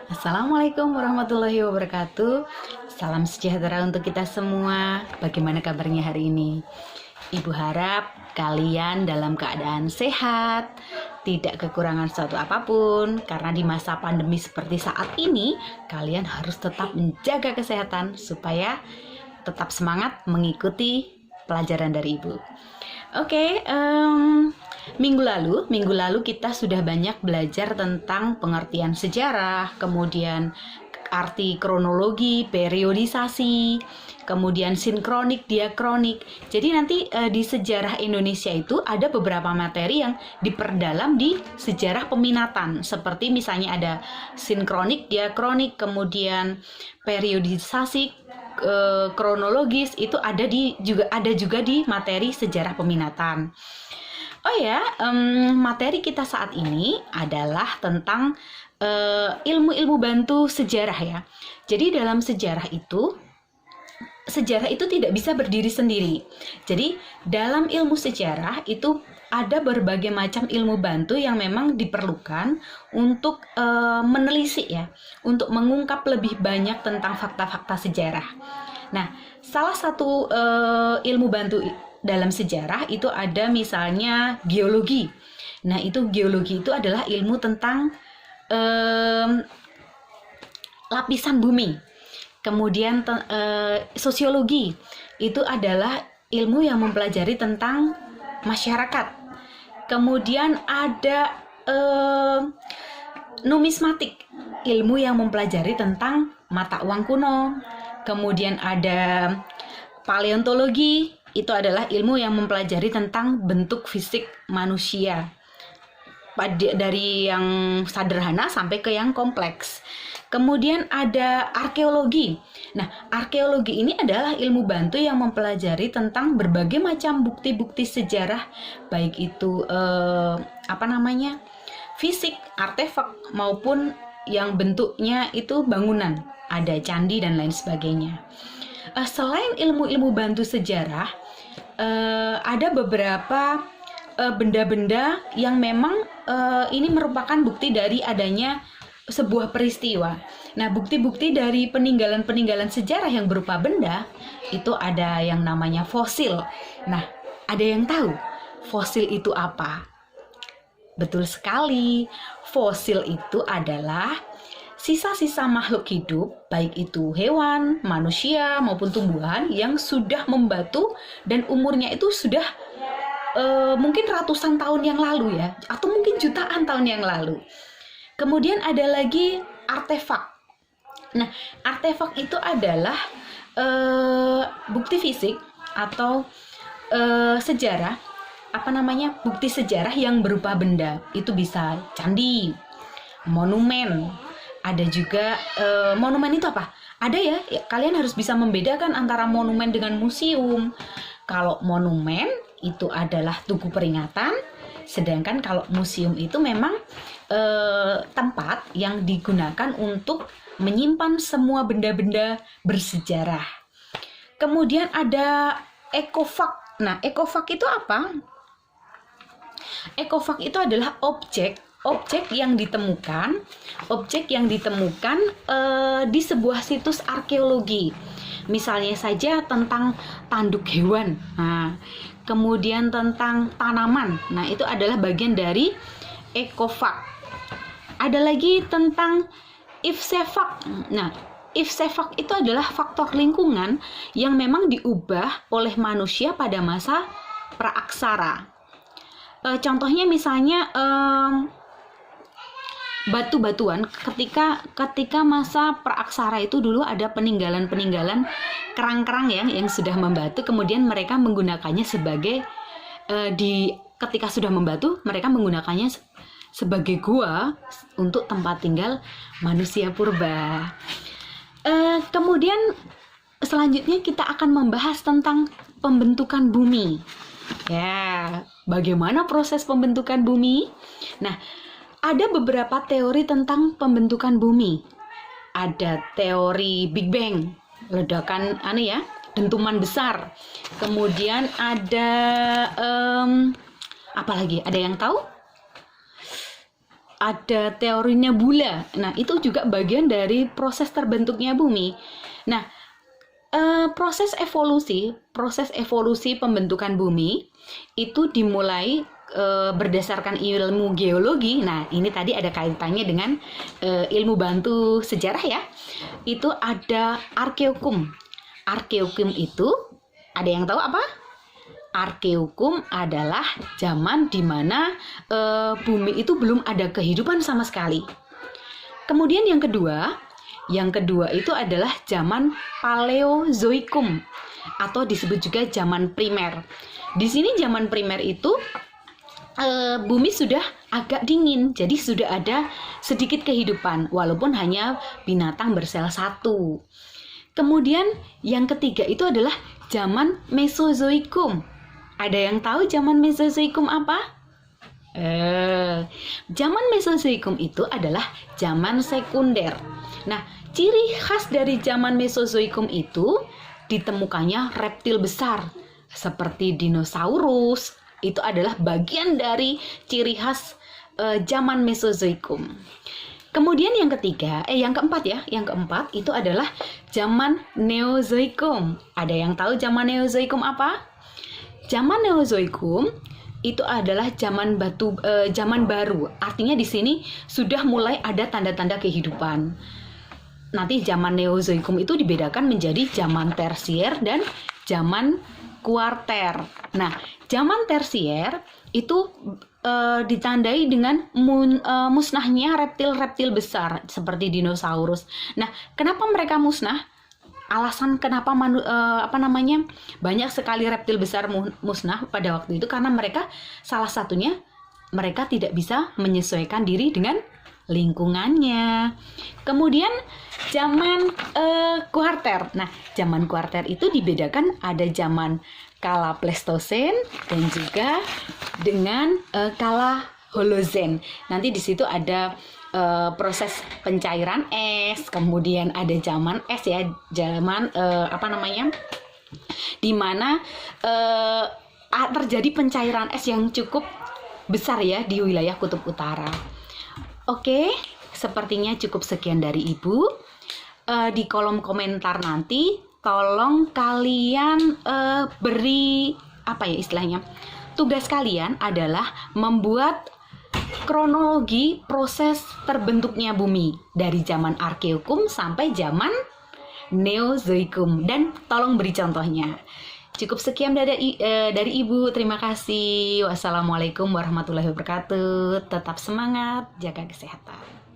Assalamualaikum warahmatullahi wabarakatuh. Salam sejahtera untuk kita semua. Bagaimana kabarnya hari ini? Ibu harap kalian dalam keadaan sehat, tidak kekurangan suatu apapun. Karena di masa pandemi seperti saat ini, kalian harus tetap menjaga kesehatan supaya tetap semangat mengikuti pelajaran dari ibu. Oke, minggu lalu kita sudah banyak belajar tentang pengertian sejarah, kemudian arti kronologi, periodisasi, kemudian sinkronik, diakronik. Jadi nanti di sejarah Indonesia itu ada beberapa materi yang diperdalam di sejarah peminatan, seperti misalnya ada sinkronik, diakronik, kemudian periodisasi, kronologis, itu ada juga di materi sejarah peminatan. Oh ya, materi kita saat ini adalah tentang ilmu-ilmu bantu sejarah ya. Jadi dalam sejarah itu tidak bisa berdiri sendiri. Jadi dalam ilmu sejarah itu ada berbagai macam ilmu bantu yang memang diperlukan untuk menelisik ya, untuk mengungkap lebih banyak tentang fakta-fakta sejarah. Nah, salah satu ilmu bantu dalam sejarah itu ada misalnya geologi. Nah, geologi itu adalah ilmu tentang lapisan bumi. Kemudian sosiologi itu adalah ilmu yang mempelajari tentang masyarakat. Kemudian ada numismatik, ilmu yang mempelajari tentang mata uang kuno. Kemudian ada paleontologi, itu adalah ilmu yang mempelajari tentang bentuk fisik manusia, dari yang sederhana sampai ke yang kompleks. Kemudian ada arkeologi. Nah, arkeologi ini adalah ilmu bantu yang mempelajari tentang berbagai macam bukti-bukti sejarah, baik itu fisik, artefak, maupun yang bentuknya itu bangunan, ada candi dan lain sebagainya. Selain ilmu-ilmu bantu sejarah, ada beberapa benda-benda yang memang ini merupakan bukti dari adanya sebuah peristiwa. Nah, bukti-bukti dari peninggalan-peninggalan sejarah yang berupa benda itu ada yang namanya fosil. Nah, ada yang tahu fosil itu apa? Betul sekali, fosil itu adalah sisa-sisa makhluk hidup, baik itu hewan, manusia, maupun tumbuhan yang sudah membatu dan umurnya itu sudah mungkin ratusan tahun yang lalu ya, atau mungkin jutaan tahun yang lalu. Kemudian ada lagi artefak. Nah, artefak itu adalah bukti fisik atau sejarah, bukti sejarah yang berupa benda. Itu bisa candi, monumen. Ada juga monumen itu apa? Ada ya, kalian harus bisa membedakan antara monumen dengan museum. Kalau monumen itu adalah tugu peringatan, sedangkan kalau museum itu memang tempat yang digunakan untuk menyimpan semua benda-benda bersejarah. Kemudian ada ekofak. Nah, ekofak itu apa? Ekofak itu adalah objek yang ditemukan di sebuah situs arkeologi. Misalnya saja tentang tanduk hewan. Nah, kemudian tentang tanaman. Nah, itu adalah bagian dari ekofak. Ada lagi tentang ifsefak. Nah, ifsefak itu adalah faktor lingkungan yang memang diubah oleh manusia pada masa praaksara. Contohnya misalnya batu-batuan ketika masa praaksara itu dulu ada peninggalan kerang-kerang yang sudah membatu, kemudian mereka menggunakannya sebagai ketika sudah membatu mereka menggunakannya sebagai gua untuk tempat tinggal manusia purba. Kemudian selanjutnya kita akan membahas tentang pembentukan bumi. Ya, bagaimana proses pembentukan bumi? Nah, ada beberapa teori tentang pembentukan bumi. Ada teori Big Bang, ledakan dentuman besar. Kemudian ada apa lagi? Ada yang tahu? ada teori nebula. Nah, itu juga bagian dari proses terbentuknya bumi. Nah, proses evolusi pembentukan bumi itu dimulai berdasarkan ilmu geologi. Nah, ini tadi ada kaitannya dengan ilmu bantu sejarah ya. Itu ada arkeokum. Arkeokum itu ada yang tahu apa? Arkeokum adalah zaman di mana bumi itu belum ada kehidupan sama sekali. Kemudian yang kedua itu adalah zaman Paleozoikum atau disebut juga zaman primer. Di sini zaman primer itu bumi sudah agak dingin, jadi sudah ada sedikit kehidupan walaupun hanya binatang bersel satu. Kemudian yang ketiga itu adalah zaman Mesozoikum. Ada yang tahu zaman Mesozoikum apa? Zaman Mesozoikum itu adalah zaman sekunder. Nah, ciri khas dari zaman Mesozoikum itu ditemukannya reptil besar seperti dinosaurus. Itu adalah bagian dari ciri khas zaman Mesozoikum. Kemudian yang keempat itu adalah zaman Neozoikum. Ada yang tahu zaman Neozoikum apa? Zaman Neozoikum itu adalah zaman baru. Artinya di sini sudah mulai ada tanda-tanda kehidupan. Nanti zaman Neozoikum itu dibedakan menjadi zaman tersier dan zaman kuarter. Nah, zaman tersier itu ditandai dengan musnahnya reptil-reptil besar seperti dinosaurus. Nah, kenapa mereka musnah? Alasan kenapa banyak sekali reptil besar musnah pada waktu itu karena salah satunya mereka tidak bisa menyesuaikan diri dengan lingkungannya. Kemudian zaman kuarter. Nah, zaman kuarter itu dibedakan ada zaman kala Pleistosen dan juga dengan kala Holozen. Nanti di situ ada proses pencairan es, kemudian ada zaman es ya, zaman di mana terjadi pencairan es yang cukup besar ya di wilayah kutub utara. Oke, sepertinya cukup sekian dari Ibu. Di kolom komentar nanti tolong kalian beri tugas kalian adalah membuat kronologi proses terbentuknya bumi dari zaman Arkeokum sampai zaman Neozoikum dan tolong beri contohnya. Cukup sekian dari Ibu. Terima kasih. Wassalamualaikum warahmatullahi wabarakatuh. Tetap semangat, jaga kesehatan.